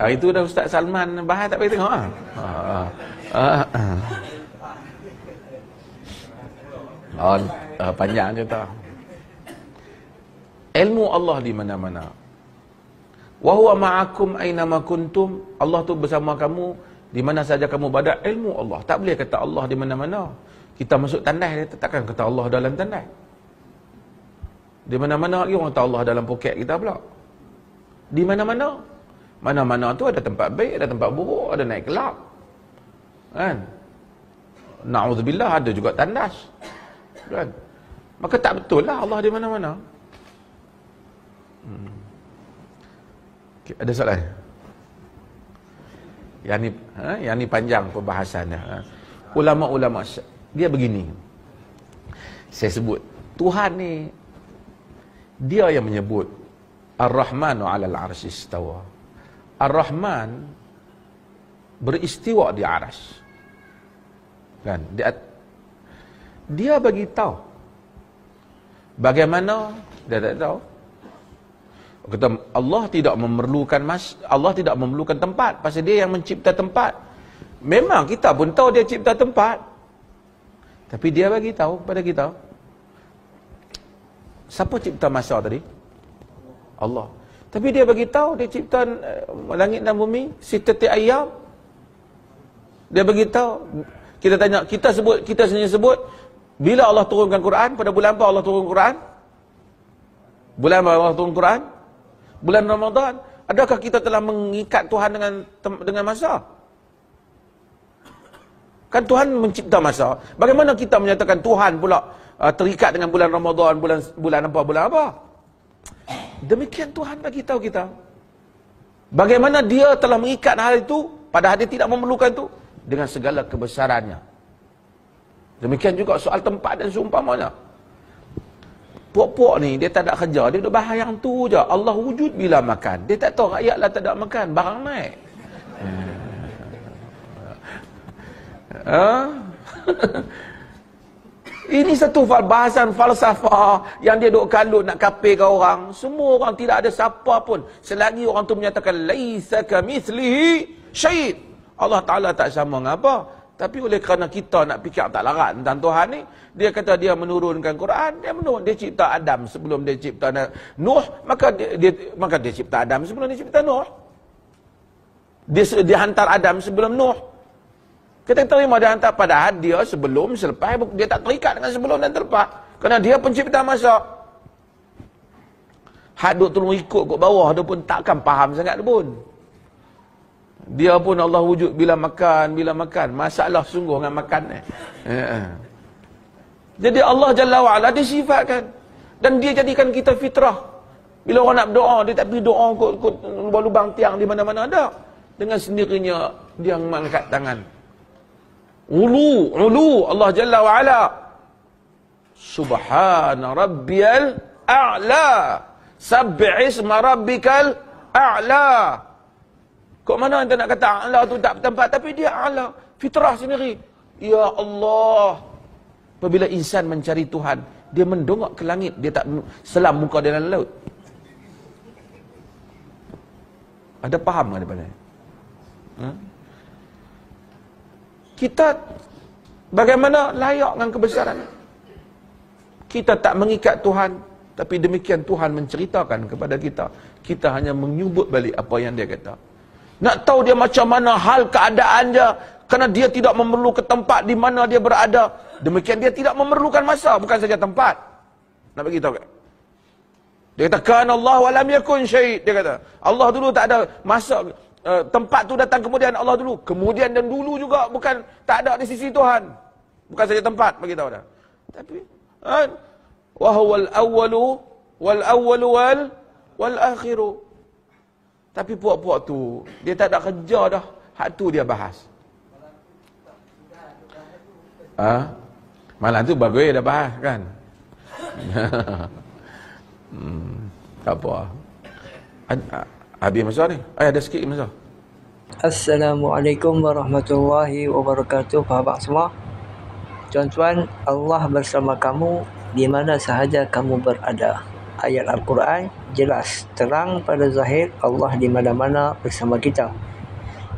Itu dah Ustaz Salman bahas tak payah tengok ah. Panjang cerita. Ilmu Allah di mana-mana. Wa huwa ma'akum aina ma kuntum. Allah tu bersama kamu di mana saja kamu berada. Ilmu Allah. Tak boleh kata Allah di mana-mana. Kita masuk tandai, dia takkan kata Allah dalam tandai. Di mana-mana lagi orang kata Allah dalam poket kita pula. Di mana-mana. Mana-mana tu ada tempat baik, ada tempat buruk, ada naik kelab. Kan? Na'udzubillah, ada juga tandas. Kan? Maka tak betul lah Allah di mana-mana. Okay, ada soalan? Yang ni panjang perbahasannya. Ulama-ulama dia begini. Saya sebut Tuhan ni dia yang menyebut Ar-Rahmanu 'alal 'arsy istawa. Ar-Rahman beristiwa di aras. Kan? Dia bagi tahu. Bagaimana? Dia tak tahu. Kata Allah tidak memerlukan Allah tidak memerlukan tempat, pasal dia yang mencipta tempat. Memang kita pun tahu dia cipta tempat. Tapi dia bagi tahu pada kita. Siapa cipta masa tadi? Allah. Tapi dia bagi tahu dia cipta langit dan bumi sittati ayyam. Dia bagi tahu. Kita tanya, kita sendiri sebut bila Allah turunkan Quran, pada bulan apa Allah turun Quran? Bulan apa Allah turun Quran? Bulan Ramadan. Adakah kita telah mengikat Tuhan dengan masa? Kan Tuhan mencipta masa. Bagaimana kita menyatakan Tuhan pula terikat dengan bulan Ramadan, bulan apa? Demikian Tuhan bagi tahu kita. Bagaimana dia telah mengikat hal itu, padahal dia tidak memerlukan itu, dengan segala kebesarannya. Demikian juga soal tempat dan seumpamanya. Puak-puak ni, dia tak ada kerja, dia duduk bahas yang tu je. Allah wujud bila makan. Dia tak tahu rakyat lah tak ada makan, barang naik. Ini satu bahasan falsafah yang dia duk kalut nak kafirkan orang. Semua orang, tidak ada siapa pun selagi orang tu menyatakan laisa kamitslihi syai'. Allah Taala tak sama dengan apa. Tapi oleh kerana kita nak fikir tak larat tentang Tuhan ni, dia kata dia menurunkan Quran, dia cipta Adam sebelum dia cipta Nuh, maka dia cipta Adam sebelum dia cipta Nuh. Dia hantar Adam sebelum Nuh. Kita terima dia hantar, padahal dia sebelum, selepas, dia tak terikat dengan sebelum dan terlepas. Kerana dia pencipta masa. Hak duk tolong ikut kat bawah, dia pun takkan faham sangat pun. Dia pun Allah wujud bila makan. Masalah sungguh dengan makan ni. Jadi Allah Jalla wa'ala disifatkan. Dan dia jadikan kita fitrah. Bila orang nak berdoa, dia tak pergi doa kot lubang-lubang tiang di mana-mana ada. Dengan sendirinya, dia mengangkat tangan. Ulu Allah Jalla wa'ala. Subhana rabbiyal a'la. Sabbi'isma rabbikal a'la. Kok mana anda nak kata a'la tu tak bertempat, tapi dia a'la. Fitrah sendiri. Ya Allah. Apabila insan mencari Tuhan, dia mendongak ke langit, dia tak selam muka dia dalam laut. Ada faham ke daripada? Kita bagaimana layak dengan kebesaran? Kita tak mengikat Tuhan, tapi demikian Tuhan menceritakan kepada kita. Kita hanya menyubut balik apa yang dia kata. Nak tahu dia macam mana hal keadaan dia, kerana dia tidak memerlukan tempat di mana dia berada. Demikian dia tidak memerlukan masa, bukan saja tempat. Nak bagi tahu ke? Dia kata kana Allah wa lam yakun syai'. Dia kata Allah dulu tak ada masa, tempat tu datang kemudian Allah dulu. Kemudian dan dulu juga bukan tak ada di sisi Tuhan. Bukan saja tempat, bagi tahu dah. Tapi wa huwal awwalu wal akhiru. Tapi puak-puak tu, dia tak ada kerja dah. Hak tu dia bahas. Malam tu bagus dah bahas kan. Tak apa. Habis masa ni? Ada sikit masa. Assalamualaikum warahmatullahi wabarakatuh, sahabat semua. Tuan-tuan, Allah bersama kamu di mana sahaja kamu berada. Ayat Al-Quran jelas, terang pada zahir Allah di mana-mana bersama kita.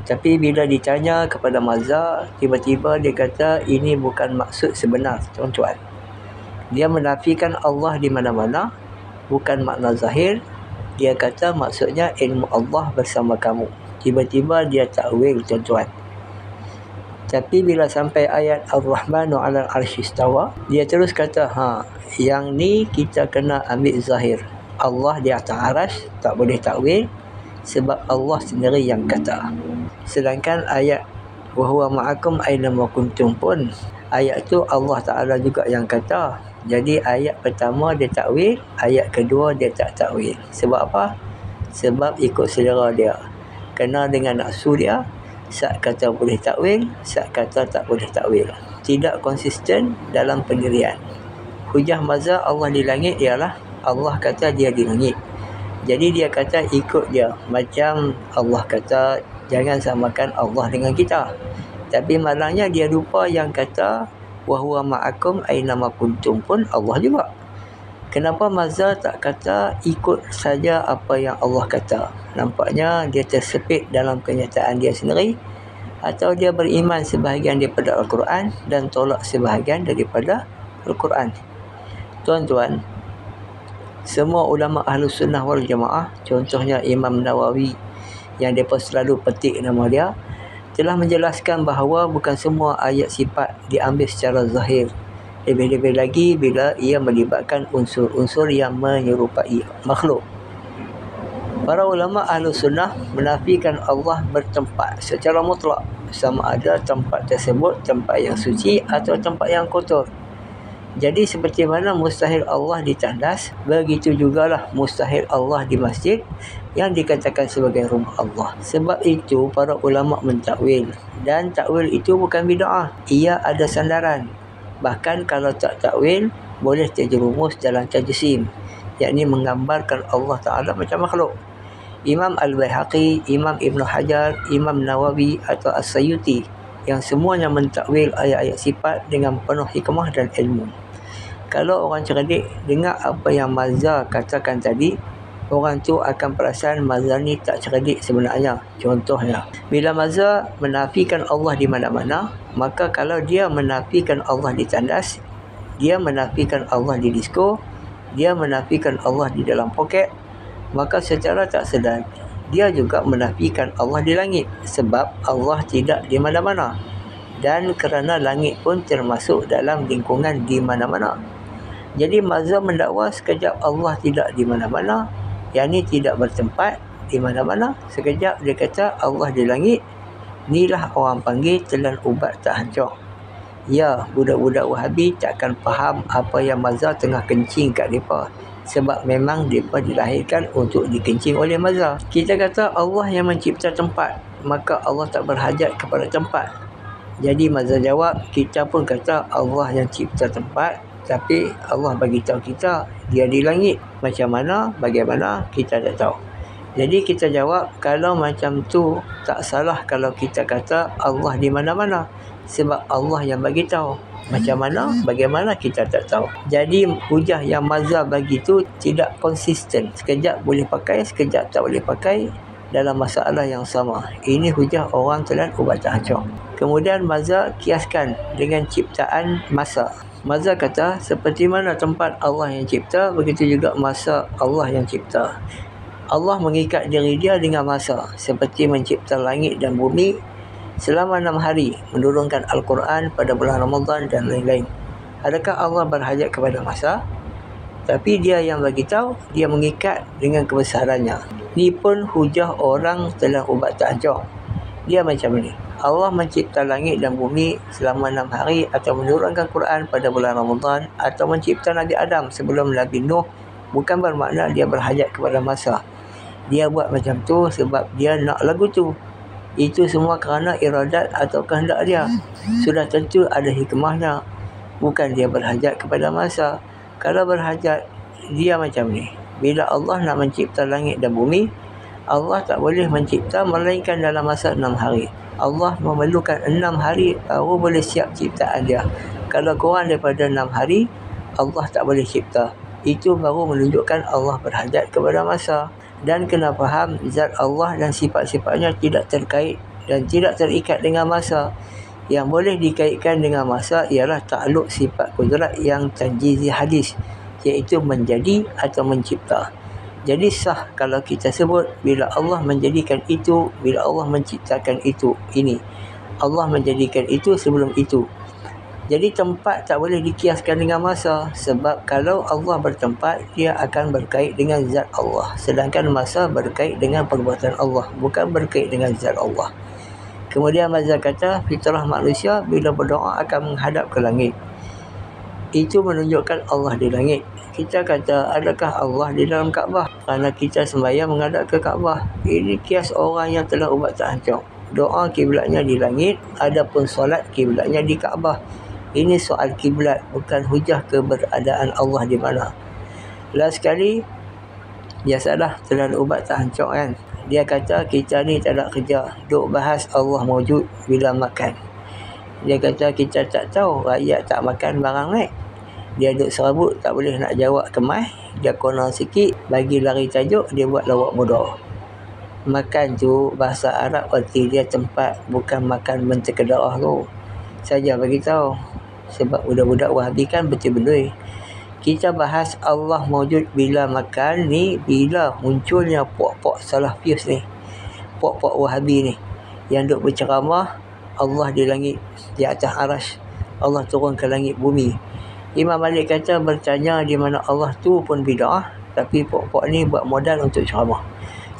Tapi bila ditanya kepada mazhar, tiba-tiba dia kata ini bukan maksud sebenar, tuan-tuan. Dia menafikan Allah di mana-mana, bukan makna zahir. Dia kata maksudnya ilmu Allah bersama kamu. Tiba-tiba dia takwil, tuan-tuan. Tapi bila sampai ayat Ar-Rahmanu 'alal 'arsy istawa, dia terus kata, yang ni kita kena ambil zahir. Allah di atas arasy, tak boleh takwil sebab Allah sendiri yang kata. Sedangkan ayat wa huwa ma'akum aina ma kuntum pun, ayat tu Allah Taala juga yang kata. Jadi ayat pertama dia takwil, ayat kedua dia tak takwil. Sebab apa? Sebab ikut selera dia. Kena dengan nafsu dia. Sat kata boleh takwil, sat kata tak boleh takwil. Tidak konsisten dalam pendirian. Hujah mazhab Allah di langit ialah Allah kata dia di langit. Jadi dia kata ikut dia. Macam Allah kata jangan samakan Allah dengan kita. Tapi malangnya dia lupa yang kata wa huwa ma'akum aina ma kuntum pun Allah juga. Kenapa mazhab tak kata ikut saja apa yang Allah kata? Nampaknya dia tersepit dalam kenyataan dia sendiri, atau dia beriman sebahagian daripada Al-Quran dan tolak sebahagian daripada Al-Quran. Tuan-tuan, semua ulama Ahlus Sunnah wal Jamaah, contohnya Imam Nawawi yang mereka selalu petik nama dia, telah menjelaskan bahawa bukan semua ayat sifat diambil secara zahir. Lebih-lebih lagi bila ia melibatkan unsur-unsur yang menyerupai makhluk. Para ulama Ahlus Sunnah menafikan Allah bertempat secara mutlak, sama ada tempat tersebut tempat yang suci atau tempat yang kotor. Jadi seperti mana mustahil Allah ditandas, begitu jugalah mustahil Allah di masjid yang dikatakan sebagai rumah Allah. Sebab itu para ulama mentakwil, dan takwil itu bukan bid'ah, ia ada sandaran. Bahkan kalau tak takwil, boleh terjerumus dalam tajsim, yakni menggambarkan Allah Ta'ala macam makhluk. Imam Al-Baihaqi, Imam Ibn Hajar, Imam Nawawi atau As-Sayuti, yang semuanya mentakwil ayat-ayat sifat dengan penuh hikmah dan ilmu. Kalau orang cerdik dengar apa yang mazhar katakan tadi, orang tu akan perasan mazhar ni tak cerdik sebenarnya. Contohnya, bila mazhar menafikan Allah di mana-mana, maka kalau dia menafikan Allah di tandas, dia menafikan Allah di disko, dia menafikan Allah di dalam poket, maka secara tak sedar dia juga menafikan Allah di langit, sebab Allah tidak di mana-mana. Dan kerana langit pun termasuk dalam lingkungan di mana-mana. Jadi mazhab mendakwa sekejap Allah tidak di mana-mana, yakni tidak bertempat di mana-mana. Sekejap dia kata Allah di langit. Inilah orang panggil telan ubat tak hancur. Ya, budak-budak Wahabi takkan faham apa yang mazhab tengah kencing kat mereka. Sebab memang mereka dilahirkan untuk dikencing oleh mazhab. Kita kata Allah yang mencipta tempat, maka Allah tak berhajat kepada tempat. Jadi mazhab jawab, kita pun kata Allah yang cipta tempat, tapi Allah bagi tahu kita dia di langit. Macam mana, bagaimana, kita tak tahu. Jadi kita jawab, kalau macam tu tak salah kalau kita kata Allah di mana-mana, sebab Allah yang bagi tahu. Macam mana, bagaimana, kita tak tahu. Jadi hujah yang mazhab bagi tu tidak konsisten. Sekejap boleh pakai, sekejap tak boleh pakai dalam masalah yang sama. Ini hujah orang telan ubat tak hancur. Kemudian mazhab kiaskan dengan ciptaan masa. Mazhab kata, seperti mana tempat Allah yang cipta, begitu juga masa Allah yang cipta. Allah mengikat diri dia dengan masa, seperti mencipta langit dan bumi selama 6 hari, menurunkan Al-Quran pada bulan Ramadan dan lain-lain. Adakah Allah berhajat kepada masa? Tapi dia yang bagi tahu, dia mengikat dengan kebesarannya. Ni pun hujah orang telah ubat tak hancur. Dia macam ni. Allah mencipta langit dan bumi selama 6 hari, atau menurunkan Quran pada bulan Ramadan, atau mencipta Nabi Adam sebelum Nabi Nuh, bukan bermakna dia berhajat kepada masa. Dia buat macam tu sebab dia nak lagu tu. Itu semua kerana iradat atau kehendak dia. Sudah tentu ada hikmahnya. Bukan dia berhajat kepada masa. Kalau berhajat, dia macam ni. Bila Allah nak mencipta langit dan bumi, Allah tak boleh mencipta melainkan dalam masa 6 hari. Allah memerlukan 6 hari baru boleh siap ciptaan dia. Kalau kurang daripada 6 hari, Allah tak boleh cipta. Itu baru menunjukkan Allah berhajat kepada masa. Dan kena faham zat Allah dan sifat-sifatnya tidak terkait dan tidak terikat dengan masa. Yang boleh dikaitkan dengan masa ialah takluk sifat kudrat yang tanjizi hadis, iaitu menjadi atau mencipta. Jadi sah kalau kita sebut bila Allah menjadikan itu, bila Allah menciptakan itu, ini. Allah menjadikan itu sebelum itu. Jadi tempat tak boleh dikiaskan dengan masa, sebab kalau Allah bertempat, dia akan berkait dengan zat Allah. Sedangkan masa berkait dengan perbuatan Allah, bukan berkait dengan zat Allah. Kemudian mazhab kata fitrah manusia bila berdoa akan menghadap ke langit. Itu menunjukkan Allah di langit. Kita kata adakah Allah di dalam Kaabah? Kerana kita sembahyang menghadap ke Kaabah. Ini kias orang yang telah ubat tak hancur. Doa kiblatnya di langit, adapun solat kiblatnya di Kaabah. Ini soal kiblat, bukan hujah keberadaan Allah di mana. Last sekali, biasalah terlalu ubat tak hancur kan. Dia kata kita ni tak ada kerja, duk bahas Allah mawjud bila makan. Dia kata kita tak tahu rakyat tak makan barang naik. Dia duk serabut, tak boleh nak jawab kemas. Dia konon sikit, bagi lari tajuk, dia buat lawak bodoh. Makan tu bahasa Arab erti dia tempat, bukan makan mentega darah tu. Saja bagi tahu. Sebab budak-budak Wahabi kan betul-betul. Kita bahas Allah mawjud bila makan ni, bila munculnya puak-puak Salafius ni, puak-puak Wahabi ni, yang duk berceramah Allah di langit, di atas aras, Allah turun ke langit bumi. Imam Malik kata bertanya di mana Allah tu pun bid'ah, tapi puak-puak ni buat modal untuk ceramah.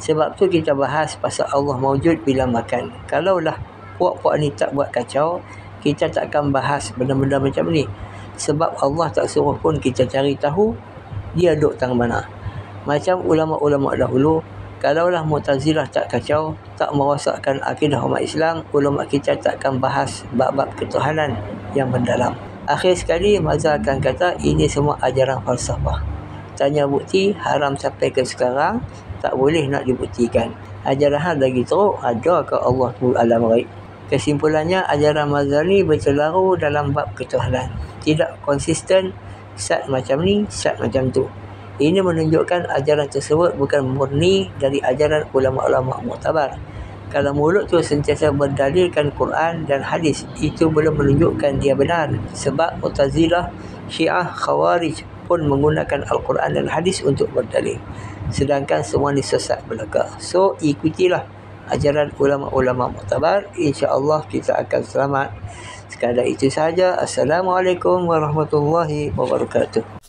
Sebab tu kita bahas pasal Allah mawjud bila makan. Kalaulah puak-puak ni tak buat kacau, kita tak akan bahas benda-benda macam ni. Sebab Allah tak suruh pun kita cari tahu dia duduk tang mana. Macam ulama-ulama dahulu, kalaulah Mu'tazilah tak kacau, tak merosakkan akidah umat Islam, ulama kita tak akan bahas bab-bab ketuhanan yang mendalam. Akhir sekali, mazhab akan kata ini semua ajaran falsafah. Tanya bukti, haram sampai ke sekarang, tak boleh nak dibuktikan. Ajaran lagi teruk, ada ke Allah tu alam ghaib? Kesimpulannya, ajaran mazhab ni bercelaru dalam bab ketuhanan. Tidak konsisten, sat macam ni, sat macam tu. Ini menunjukkan ajaran tersebut bukan murni dari ajaran ulama-ulama muktabar. Kalau mulut tu sentiasa berdalilkan Quran dan hadis, itu belum menunjukkan dia benar. Sebab Mu'tazilah, Syiah, Khawarij pun menggunakan Al-Quran dan hadis untuk berdalil. Sedangkan semua ni sesat belaka. So, ikutilah ajaran ulama-ulama muktabar, insya-Allah kita akan selamat. Sekadar itu sahaja. Assalamualaikum warahmatullahi wabarakatuh.